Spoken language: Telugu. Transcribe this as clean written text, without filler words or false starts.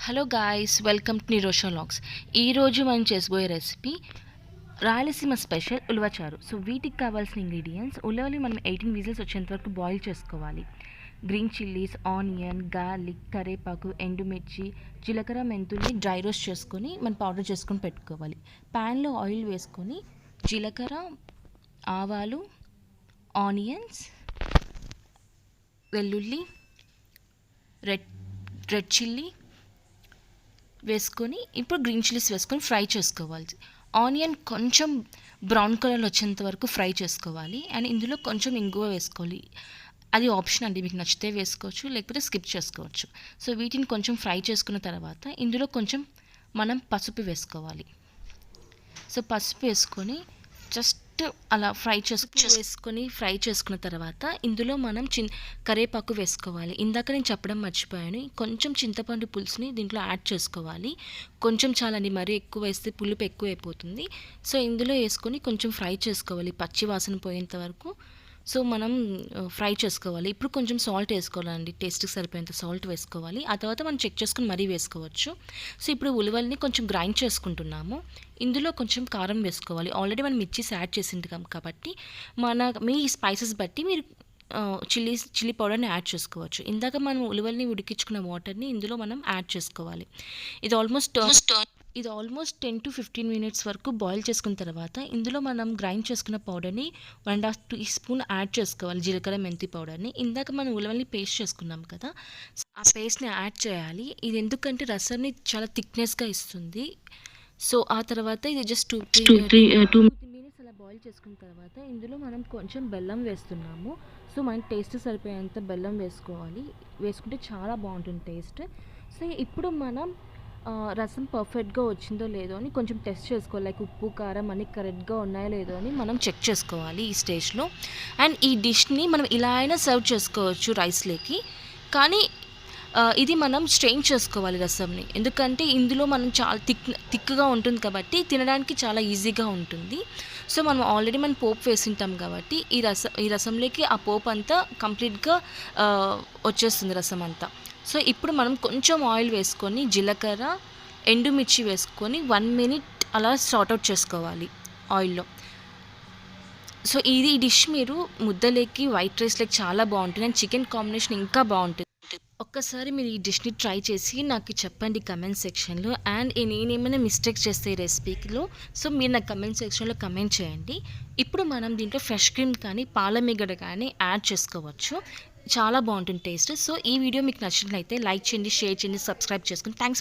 Hello guys, welcome to Nirosha vlogs. ఈరోజు మనం చేసుకోబోయే రెసిపీ రాయలసీమ స్పెషల్ ఉలవచారు. సో వీటికి కావాల్సిన ఇంగ్రీడియంట్స్: ఉలవలు మనం 18 విజిల్స్ వచ్చేంత వరకు బాయిల్ చేసుకోవాలి. గ్రీన్ చిల్లీస్, ఆనియన్, గార్లిక్, కరేపాకు, ఎండుమిర్చి, జీలకర్ర, మెంతుల్ని డ్రై రోస్ట్ చేసుకొని మనం పౌడర్ చేసుకొని పెట్టుకోవాలి. ప్యాన్లో ఆయిల్ వేసుకొని జీలకర్ర, ఆవాలు, ఆనియన్స్, వెల్లుల్లి, రెడ్ రెడ్ చిల్లీ వేసుకొని ఇప్పుడు గ్రీన్ చిల్లీస్ వేసుకొని ఫ్రై చేసుకోవాలి. ఆనియన్ కొంచెం బ్రౌన్ కలర్ వచ్చేంత వరకు ఫ్రై చేసుకోవాలి. అండ్ ఇందులో కొంచెం ఇంగువ వేసుకోవాలి. అది ఆప్షన్ అండి, మీకు నచ్చితే వేసుకోవచ్చు, లేకపోతే స్కిప్ చేసుకోవచ్చు. సో వీటిని కొంచెం ఫ్రై చేసుకున్న తర్వాత ఇందులో కొంచెం మనం పసుపు వేసుకోవాలి. సో పసుపు వేసుకొని జస్ట్ అలా ఫ్రై చేసుకున్న తర్వాత ఇందులో మనం కరేపాకు వేసుకోవాలి. ఇందాక నేను చెప్పడం మర్చిపోయాను, కొంచెం చింతపండు పులుసుని దీంట్లో యాడ్ చేసుకోవాలి. కొంచెం చాలండి, మరీ ఎక్కువ వేస్తే పులుపు ఎక్కువ అయిపోతుంది. సో ఇందులో వేసుకొని కొంచెం ఫ్రై చేసుకోవాలి, పచ్చి వాసన పోయేంత వరకు. సో మనం ఫ్రై చేసుకోవాలి. ఇప్పుడు కొంచెం సాల్ట్ వేసుకోవాలండి, టేస్ట్కి సరిపోయేంత సాల్ట్ వేసుకోవాలి. ఆ తర్వాత మనం చెక్ చేసుకుని మరీ వేసుకోవచ్చు. సో ఇప్పుడు ఉలవల్ని కొంచెం గ్రైండ్ చేసుకుంటున్నాము. ఇందులో కొంచెం కారం వేసుకోవాలి. ఆల్రెడీ మనం మిర్చీస్ యాడ్ చేసింటాం కాబట్టి మీ స్పైసెస్ బట్టి మీరు చిల్లీ పౌడర్ని యాడ్ చేసుకోవచ్చు. ఇందాక మనం ఉలవల్ని ఉడికించుకున్న వాటర్ని ఇందులో మనం యాడ్ చేసుకోవాలి. ఇది ఆల్మోస్ట్ 10 to 15 మినిట్స్ వరకు బాయిల్ చేసుకున్న తర్వాత ఇందులో మనం గ్రైండ్ చేసుకున్న పౌడర్ని 1.5 teaspoon యాడ్ చేసుకోవాలి. జీలకర్ర, మెంతి పౌడర్ని ఇందాక మనం ఉలవల్ని పేస్ట్ చేసుకున్నాం కదా, ఆ పేస్ట్ని యాడ్ చేయాలి. ఇది ఎందుకంటే రసాన్ని చాలా థిక్నెస్గా ఇస్తుంది. సో ఆ తర్వాత ఇది జస్ట్ 2 మినిట్స్ అలా బాయిల్ చేసుకున్న తర్వాత ఇందులో మనం కొంచెం బెల్లం వేస్తున్నాము. సో మనకి టేస్ట్ సరిపోయేంత బెల్లం వేసుకుంటే చాలా బాగుంటుంది టేస్ట్. సో ఇప్పుడు మనం రసం పర్ఫెక్ట్గా వచ్చిందో లేదో అని కొంచెం టెస్ట్ చేసుకోవాలి. లైక్ ఉప్పు, కారం అన్నీ కరెక్ట్గా ఉన్నాయో లేదో అని మనం చెక్ చేసుకోవాలి ఈ స్టేజ్లో. అండ్ ఈ డిష్ని మనం ఇలా అయినా సర్వ్ చేసుకోవచ్చు రైస్లోకి, కానీ ఇది మనం స్ట్రెయిన్ చేసుకోవాలి రసంని, ఎందుకంటే ఇందులో మనం చాలా థిక్గా ఉంటుంది కాబట్టి తినడానికి చాలా ఈజీగా ఉంటుంది. సో మనం ఆల్రెడీ పోపు వేసింటాం కాబట్టి ఈ రసంలోకి ఆ పోపు అంతా కంప్లీట్గా వచ్చేస్తుంది రసం అంతా. సో ఇప్పుడు మనం కొంచెం ఆయిల్ వేసుకొని జీలకర్ర, ఎండుమిర్చి వేసుకొని 1 minute అలా సార్ట్అవుట్ చేసుకోవాలి ఆయిల్లో. సో ఈ డిష్ మీరు ముద్దలేకి, వైట్ రైస్లోకి చాలా బాగుంటుంది. అండ్ చికెన్ కాంబినేషన్ ఇంకా బాగుంటుంది. ఒక్కసారి మీరు ఈ డిష్ని ట్రై చేసి నాకు చెప్పండి కమెంట్ సెక్షన్లో. అండ్ నేనేమైనా మిస్టేక్స్ చేస్తే ఈ రెసిపీలో, సో మీరు నాకు కమెంట్ సెక్షన్లో కమెంట్ చేయండి. ఇప్పుడు మనం దీంట్లో ఫ్రెష్ క్రీమ్ కానీ పాలమీగడ కానీ యాడ్ చేసుకోవచ్చు. చాలా బాగుంటుంది టేస్ట్. సో ఈ వీడియో మీకు నచ్చినట్లయితే లైక్ చేయండి, షేర్ చేయండి, సబ్స్క్రైబ్ చేసుకోండి. థ్యాంక్స్.